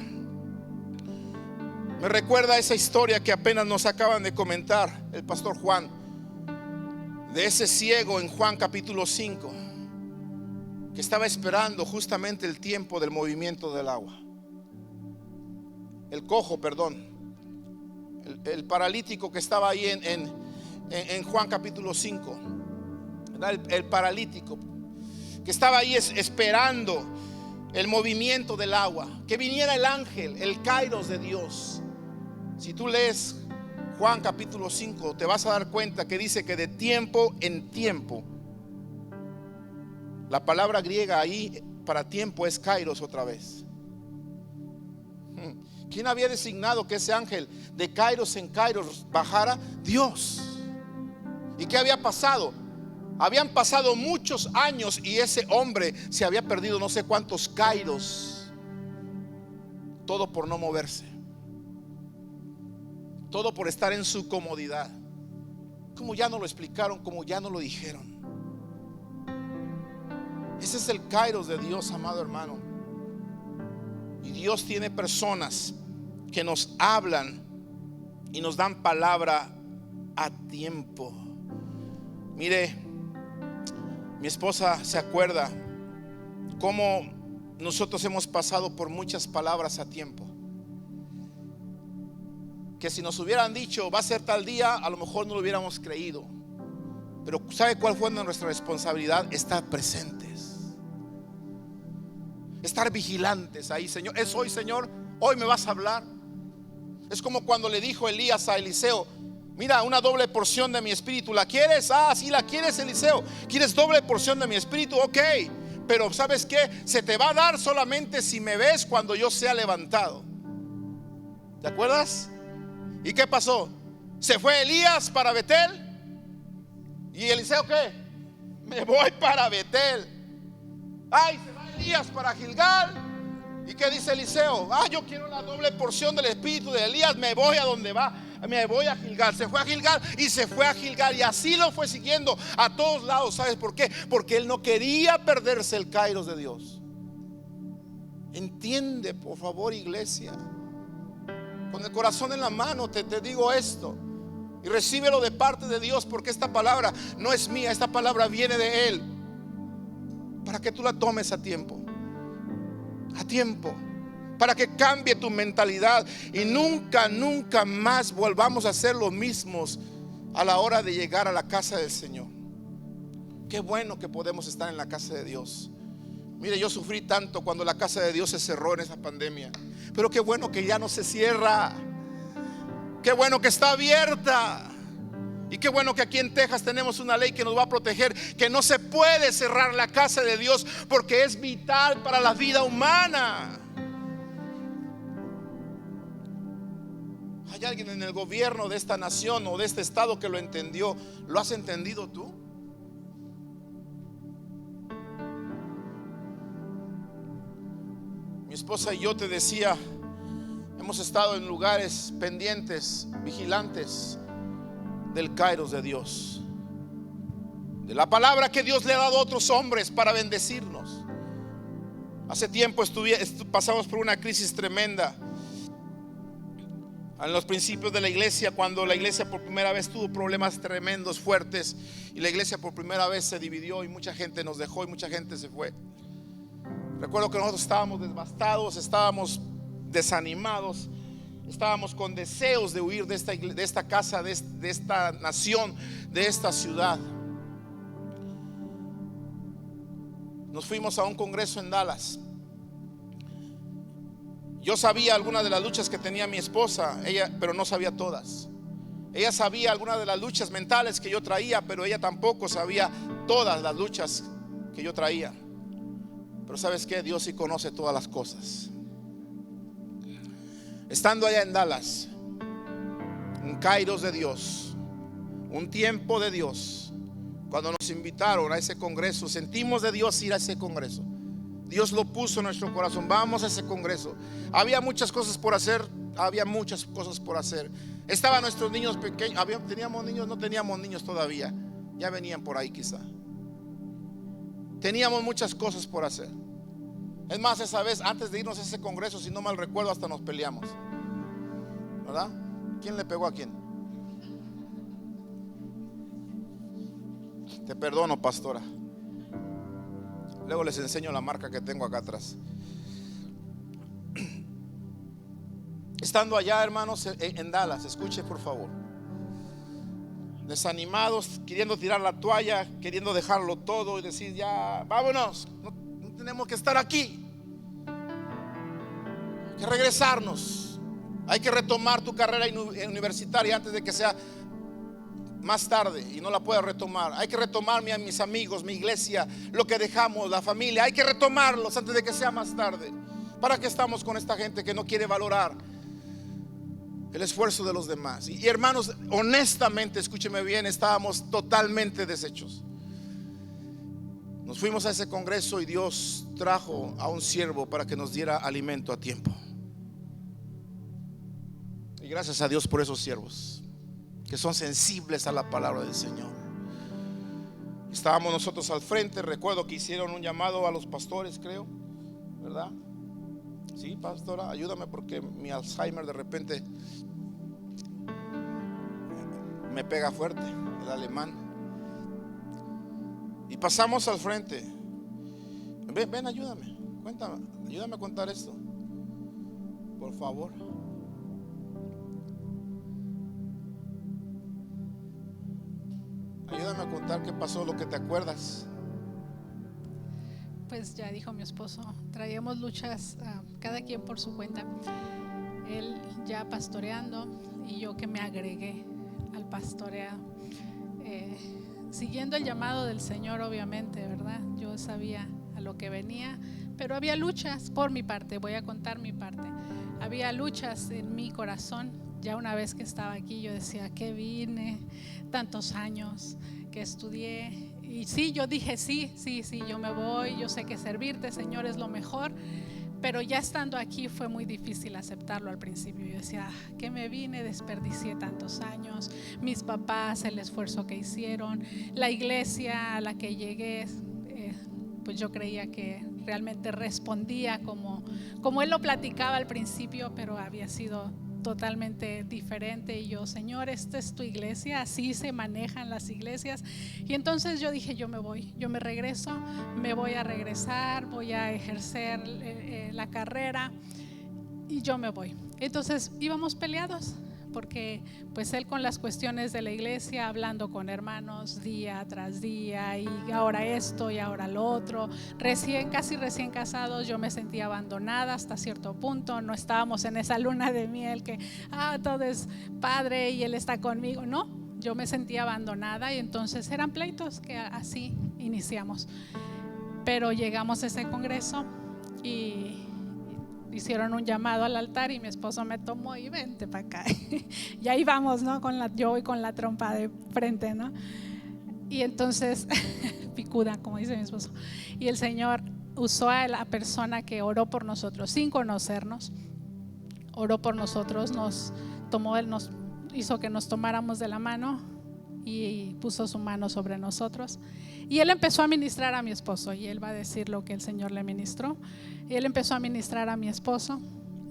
Me recuerda esa historia que apenas nos acaban de comentar el pastor Juan, de ese ciego en Juan capítulo 5, que estaba esperando justamente el tiempo del movimiento del agua. El cojo, perdón, el paralítico que estaba ahí en Juan capítulo 5, el paralítico que estaba ahí esperando el movimiento del agua, que viniera el ángel, el kairos de Dios. Si tú lees Juan capítulo 5, te vas a dar cuenta que dice que de tiempo en tiempo, la palabra griega ahí para tiempo es kairos otra vez. ¿Quién había designado que ese ángel de kairos en kairos bajara? Dios. ¿Y qué había pasado? Habían pasado muchos años y ese hombre se había perdido no sé cuántos kairos. Todo por no moverse. Todo por estar en su comodidad. Como ya no lo explicaron, como ya no lo dijeron. Ese es el kairos de Dios, amado hermano. Y Dios tiene personas que nos hablan y nos dan palabra a tiempo. Mire, mi esposa se acuerda cómo nosotros hemos pasado por muchas palabras a tiempo, que si nos hubieran dicho va a ser tal día, a lo mejor no lo hubiéramos creído. Pero ¿sabe cuál fue nuestra responsabilidad? Estar presentes, estar vigilantes ahí. Señor, es hoy, Señor, hoy me vas a hablar. Es como cuando le dijo Elías a Eliseo: mira, una doble porción de mi espíritu, ¿la quieres? Ah, sí, la quieres, Eliseo. ¿Quieres doble porción de mi espíritu? Ok, pero ¿sabes qué? Se te va a dar solamente si me ves cuando yo sea levantado. ¿Te acuerdas? ¿Y qué pasó? Se fue Elías para Betel. ¿Y Eliseo qué? Me voy para Betel. Ay, se va Elías para Gilgal. ¿Y qué dice Eliseo? Ah, yo quiero la doble porción del espíritu de Elías. Me voy a donde va. Me voy a Gilgal. Se fue a Gilgal y se fue a Gilgal. Y así lo fue siguiendo a todos lados. ¿Sabes por qué? Porque él no quería perderse el kairos de Dios. Entiende, por favor, iglesia. Con el corazón en la mano te digo esto. Y recíbelo de parte de Dios, porque esta palabra no es mía. Esta palabra viene de Él, para que tú la tomes a tiempo. A tiempo. Para que cambie tu mentalidad y nunca más volvamos a ser los mismos a la hora de llegar a la casa del Señor. Qué bueno que podemos estar en la casa de Dios. Mire, yo sufrí tanto cuando la casa de Dios se cerró en esa pandemia, pero qué bueno que ya no se cierra. Qué bueno que está abierta. Y qué bueno que aquí en Texas tenemos una ley que nos va a proteger, que no se puede cerrar la casa de Dios, porque es vital para la vida humana. ¿Hay alguien en el gobierno de esta nación o de este estado que lo entendió? ¿Lo has entendido tú? Mi esposa y yo, te decía, hemos estado en lugares pendientes, vigilantes del kairos de Dios, de la palabra que Dios le ha dado a otros hombres para bendecirnos. Hace tiempo pasamos por una crisis tremenda En los principios de la iglesia, cuando la iglesia por primera vez tuvo problemas tremendos, fuertes, y la iglesia por primera vez se dividió y mucha gente nos dejó y mucha gente se fue. Recuerdo que nosotros estábamos devastados, estábamos desanimados, estábamos con deseos de huir de esta casa, de esta nación, de esta ciudad. Nos fuimos a un congreso en Dallas. Yo sabía algunas de las luchas que tenía mi esposa, pero no sabía todas. Ella sabía algunas de las luchas mentales que yo traía, pero ella tampoco sabía todas las luchas que yo traía. Pero ¿sabes qué? Dios sí conoce todas las cosas. Estando allá en Dallas, un kairos de Dios, un tiempo de Dios, cuando nos invitaron a ese congreso, sentimos de Dios ir a ese congreso. Dios lo puso en nuestro corazón. Vamos a ese congreso. Había muchas cosas por hacer. Estaban nuestros niños pequeños. Teníamos niños, no teníamos niños todavía. Ya venían por ahí quizá. Teníamos muchas cosas por hacer. Es más, esa vez antes de irnos a ese congreso, si no mal recuerdo, hasta nos peleamos, ¿verdad? ¿Quién le pegó a quién? Te perdono, pastora. Luego les enseño la marca que tengo acá atrás. Estando allá, hermanos, en Dallas, escuche por favor, desanimados, queriendo tirar la toalla, queriendo dejarlo todo y decir ya, vámonos, no tenemos que estar aquí, hay que regresarnos, hay que retomar tu carrera universitaria antes de que sea más tarde y no la pueda retomar. Hay que retomar a mis amigos, mi iglesia, lo que dejamos, la familia. Hay que retomarlos antes de que sea más tarde. ¿Para qué estamos con esta gente que no quiere valorar el esfuerzo de los demás? Y hermanos, honestamente, escúcheme bien, estábamos totalmente deshechos. Nos fuimos a ese congreso y Dios trajo a un siervo para que nos diera alimento a tiempo. Y gracias a Dios por esos siervos que son sensibles a la palabra del Señor. Estábamos nosotros al frente. Recuerdo que hicieron un llamado a los pastores, creo, ¿verdad? Sí, pastora, ayúdame porque mi Alzheimer de repente me pega fuerte, el alemán. Y pasamos al frente. Ven, ayúdame, cuéntame, ayúdame a contar esto, por favor. Ayúdame a contar qué pasó, lo que te acuerdas. Pues ya dijo mi esposo, traíamos luchas cada quien por su cuenta. Él ya pastoreando y yo que me agregué al pastoreado, siguiendo el llamado del Señor, obviamente, ¿verdad? Yo sabía a lo que venía, pero había luchas por mi parte. Voy a contar mi parte. Había luchas en mi corazón. Ya una vez que estaba aquí yo decía, ¿qué vine? Tantos años que estudié. Y sí, yo dije, sí, yo me voy. Yo sé que servirte, Señor, es lo mejor. Pero ya estando aquí fue muy difícil aceptarlo al principio. Yo decía, ¿qué me vine? Desperdicié tantos años. Mis papás, el esfuerzo que hicieron. La iglesia a la que llegué, pues yo creía que realmente respondía como él lo platicaba al principio, pero había sido totalmente diferente. Y yo, Señor, esta es tu iglesia, así se manejan las iglesias. Y entonces yo dije, yo me voy, yo me regreso, me voy a regresar, voy a ejercer la carrera y yo me voy. Entonces íbamos peleados porque pues él con las cuestiones de la iglesia, hablando con hermanos día tras día, y ahora esto y ahora lo otro, casi recién casados. Yo me sentía abandonada hasta cierto punto. No estábamos en esa luna de miel que todo es padre y él está conmigo. No, yo me sentía abandonada, y entonces eran pleitos que así iniciamos. Pero llegamos a ese congreso y hicieron un llamado al altar y mi esposo me tomó y vente para acá. Y ahí vamos, ¿no? Yo voy con la trompa de frente, ¿no? Y entonces, picuda, como dice mi esposo. Y el Señor usó a la persona que oró por nosotros sin conocernos. Oró por nosotros, nos hizo que nos tomáramos de la mano y puso su mano sobre nosotros. Y él empezó a ministrar a mi esposo, y él va a decir lo que el Señor le ministró. Y él empezó a ministrar a mi esposo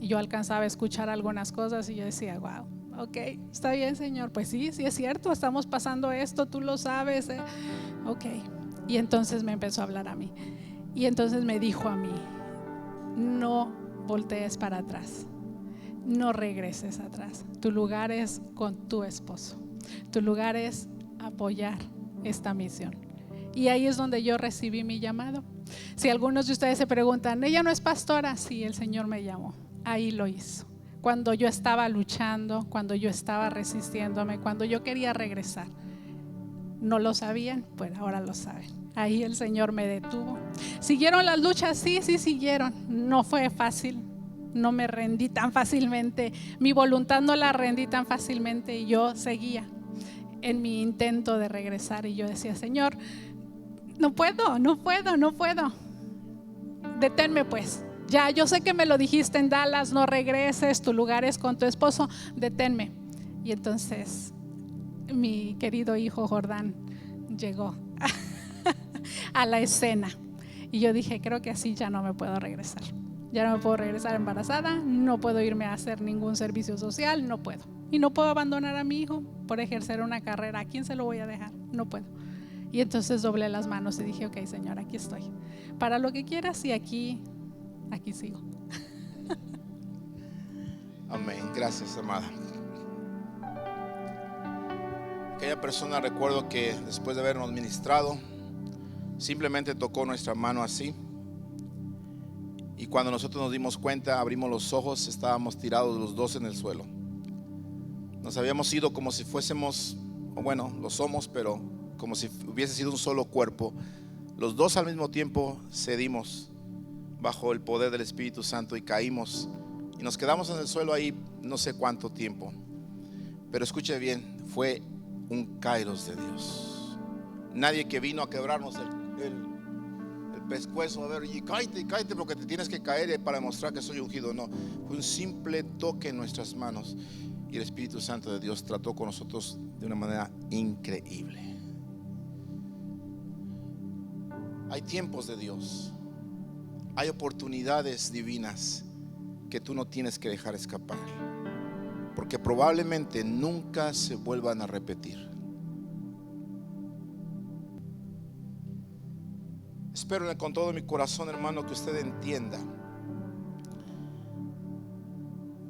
Y yo alcanzaba a escuchar algunas cosas y yo decía, wow, ok, está bien, Señor, pues sí, sí es cierto, estamos pasando esto, tú lo sabes, ok. Y entonces me empezó a hablar a mí. Y entonces me dijo a mí, no voltees para atrás, no regreses atrás. Tu lugar es con tu esposo. Tu lugar es apoyar esta misión. Y ahí es donde yo recibí mi llamado. Si algunos de ustedes se preguntan, ella no es pastora, sí, el Señor me llamó. Ahí lo hizo. Cuando yo estaba luchando, cuando yo estaba resistiéndome, cuando yo quería regresar. No lo sabían, pues ahora lo saben. Ahí el Señor me detuvo. ¿Siguieron las luchas? Sí, sí siguieron. No fue fácil. No me rendí tan fácilmente. Mi voluntad no la rendí tan fácilmente. Y yo seguía en mi intento de regresar. Y yo decía, Señor, no puedo. Deténme pues. Ya, yo sé que me lo dijiste en Dallas, no regreses, tu lugar es con tu esposo, deténme. Y entonces mi querido hijo Jordán llegó a la escena. Y yo dije, creo que así ya no me puedo regresar. Ya no me puedo regresar embarazada, no puedo irme a hacer ningún servicio social, no puedo. Y no puedo abandonar a mi hijo por ejercer una carrera. ¿A quién se lo voy a dejar? No puedo. Y entonces doblé las manos y dije, ok, Señor, aquí estoy. Para lo que quieras y aquí sigo. Amén. Gracias, amada. Aquella persona, recuerdo que después de habernos ministrado, simplemente tocó nuestra mano así. Y cuando nosotros nos dimos cuenta, abrimos los ojos, estábamos tirados los dos en el suelo. Nos habíamos ido como si fuésemos, o bueno, lo somos, pero como si hubiese sido un solo cuerpo. Los dos al mismo tiempo cedimos bajo el poder del Espíritu Santo y caímos y nos quedamos en el suelo ahí no sé cuánto tiempo. Pero escuche bien, fue un kairos de Dios. Nadie que vino a quebrarnos el pescuezo, a ver, y cállate porque te tienes que caer para demostrar que soy ungido. No, fue un simple toque en nuestras manos y el Espíritu Santo de Dios trató con nosotros de una manera increíble. Hay tiempos de Dios, hay oportunidades divinas que tú no tienes que dejar escapar, porque probablemente nunca se vuelvan a repetir. Espero con todo mi corazón, hermano, que usted entienda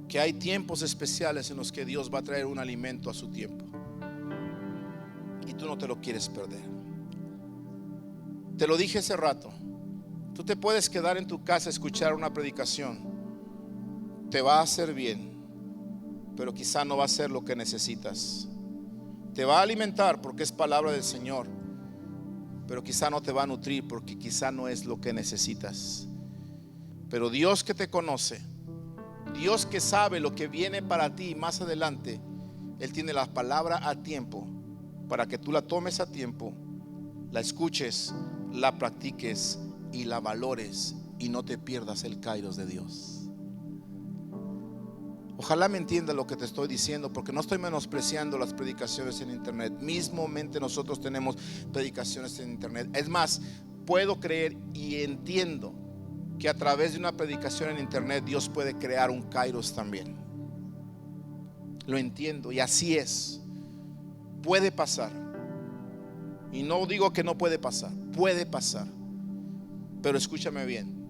que hay tiempos especiales en los que Dios va a traer un alimento a su tiempo y tú no te lo quieres perder. Te lo dije hace rato, tú te puedes quedar en tu casa a escuchar una predicación, te va a hacer bien, pero quizá no va a ser lo que necesitas. Te va a alimentar porque es palabra del Señor, pero quizá no te va a nutrir porque quizá no es lo que necesitas. Pero Dios que te conoce, Dios que sabe lo que viene para ti más adelante, Él tiene la palabra a tiempo para que tú la tomes a tiempo, la escuches, la practiques y la valores y no te pierdas el kairos de Dios. Ojalá me entiendas lo que te estoy diciendo, porque no estoy menospreciando las predicaciones en internet. Mismamente nosotros tenemos predicaciones en internet. Es más, puedo creer y entiendo que a través de una predicación en internet Dios puede crear un kairos también. Lo entiendo y así es. Puede pasar. Y no digo que no puede pasar, puede pasar. Pero escúchame bien,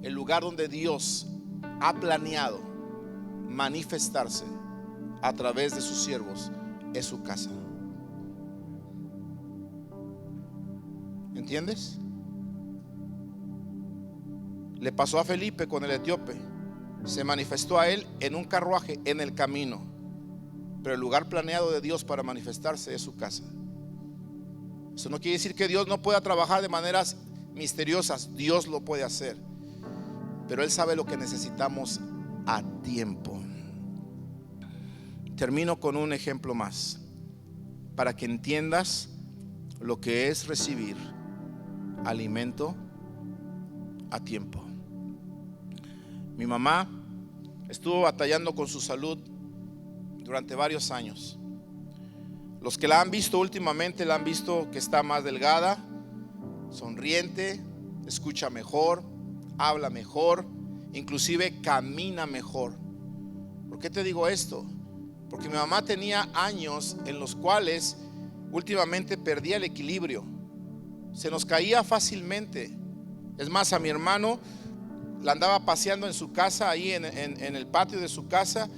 el lugar donde Dios ha planeado manifestarse a través de sus siervos es su casa. ¿Entiendes? Le pasó a Felipe con el etíope. Se manifestó a él en un carruaje en el camino, pero el lugar planeado de Dios para manifestarse es su casa. Eso no quiere decir que Dios no pueda trabajar de maneras misteriosas. Dios lo puede hacer, pero Él sabe lo que necesitamos a tiempo. Termino con un ejemplo más para que entiendas lo que es recibir alimento a tiempo. Mi mamá estuvo batallando con su salud durante varios años. Los que la han visto últimamente la han visto que está más delgada, sonriente, escucha mejor, habla mejor, inclusive camina mejor. ¿Por qué te digo esto? Porque mi mamá tenía años en los cuales últimamente perdía el equilibrio, se nos caía fácilmente. Es más, a mi hermano la andaba paseando en su casa, ahí en el patio de su casa,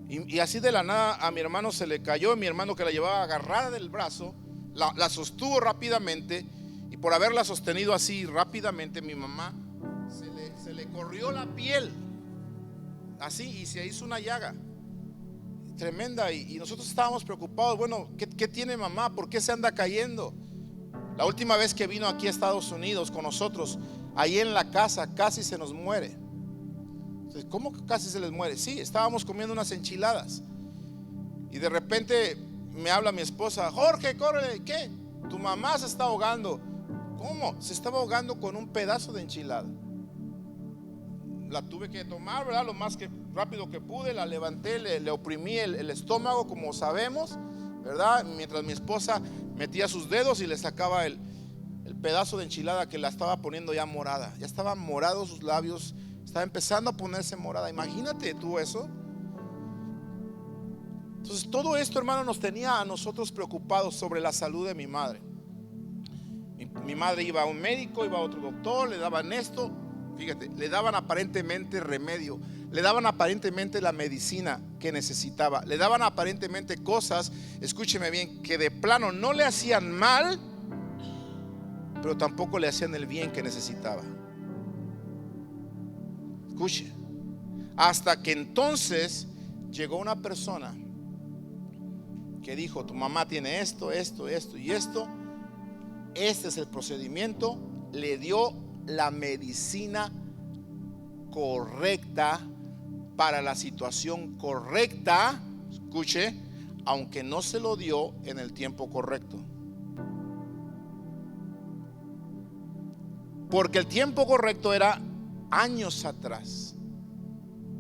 y así de la nada a mi hermano se le cayó. Mi hermano, que la llevaba agarrada del brazo, la sostuvo rápidamente, y por haberla sostenido así rápidamente, mi mamá se le corrió la piel así y se hizo una llaga tremenda, y nosotros estábamos preocupados. Bueno, ¿qué tiene mamá? ¿Por qué se anda cayendo? La última vez que vino aquí a Estados Unidos con nosotros, ahí en la casa, casi se nos muere. ¿Cómo que casi se les muere? Sí, estábamos comiendo unas enchiladas y de repente me habla mi esposa: Jorge, córrele. ¿Qué? Tu mamá se está ahogando. ¿Cómo? Se estaba ahogando con un pedazo de enchilada. La tuve que tomar, ¿verdad? Lo más que rápido que pude, la levanté, le oprimí el estómago, como sabemos, ¿verdad? Mientras mi esposa metía sus dedos y le sacaba el pedazo de enchilada que la estaba poniendo ya morada. Ya estaban morados sus labios, estaba empezando a ponerse morada. Imagínate tú eso. Entonces todo esto, hermano, nos tenía a nosotros preocupados sobre la salud de mi madre. Mi madre iba a un médico, iba a otro doctor, le daban esto. Fíjate, le daban aparentemente remedio, le daban aparentemente la medicina que necesitaba, le daban aparentemente cosas, escúcheme bien, que de plano no le hacían mal, pero tampoco le hacían el bien que necesitaba. Escuche, hasta que entonces llegó una persona que dijo: tu mamá tiene esto, esto, esto y esto, este es el procedimiento. Le dio la medicina correcta para la situación correcta. Escuche, aunque no se lo dio en el tiempo correcto, porque el tiempo correcto era años atrás.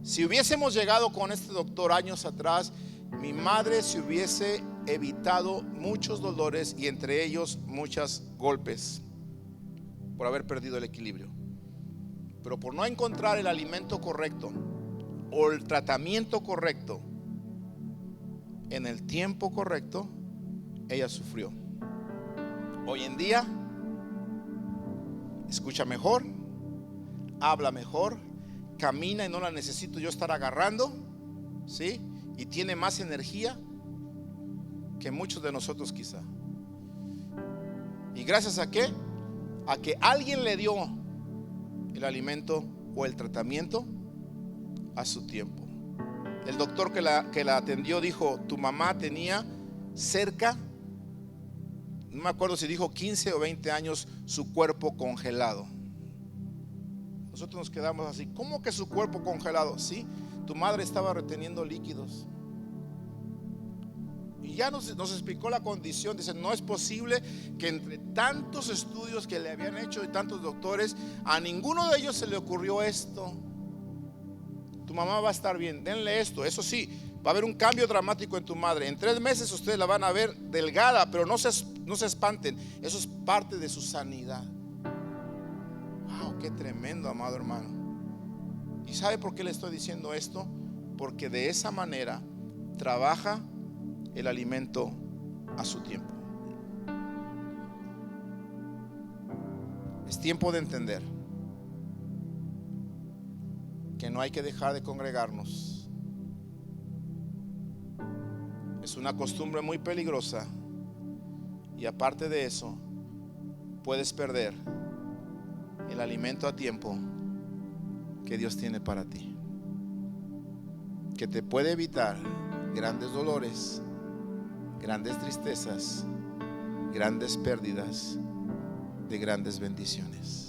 Si hubiésemos llegado con este doctor años atrás, mi madre se hubiese evitado muchos dolores, y entre ellos muchos golpes, por haber perdido el equilibrio. Pero por no encontrar el alimento correcto o el tratamiento correcto en el tiempo correcto, ella sufrió. Hoy en día escucha mejor, habla mejor, camina y no la necesito yo estar agarrando, ¿sí? Y tiene más energía que muchos de nosotros quizá. ¿Y gracias a qué? A que alguien le dio el alimento o el tratamiento a su tiempo. El doctor que la atendió dijo: tu mamá tenía cerca, no me acuerdo si dijo 15 o 20 años, su cuerpo congelado. Nosotros nos quedamos así: ¿cómo que su cuerpo congelado? Sí, tu madre estaba reteniendo líquidos. Y ya nos explicó la condición. Dice: no es posible que entre tantos estudios que le habían hecho y tantos doctores, a ninguno de ellos se le ocurrió esto. Tu mamá va a estar bien, denle esto. Eso sí, va a haber un cambio dramático en tu madre. En 3 meses ustedes la van a ver delgada, pero no se espanten, eso es parte de su sanidad. Wow, qué tremendo, amado hermano. ¿Y sabe por qué le estoy diciendo esto? Porque de esa manera trabaja el alimento a su tiempo. Es tiempo de entender que no hay que dejar de congregarnos. Es una costumbre muy peligrosa, y aparte de eso, puedes perder el alimento a tiempo que Dios tiene para ti, que te puede evitar grandes dolores, grandes tristezas, grandes pérdidas de grandes bendiciones.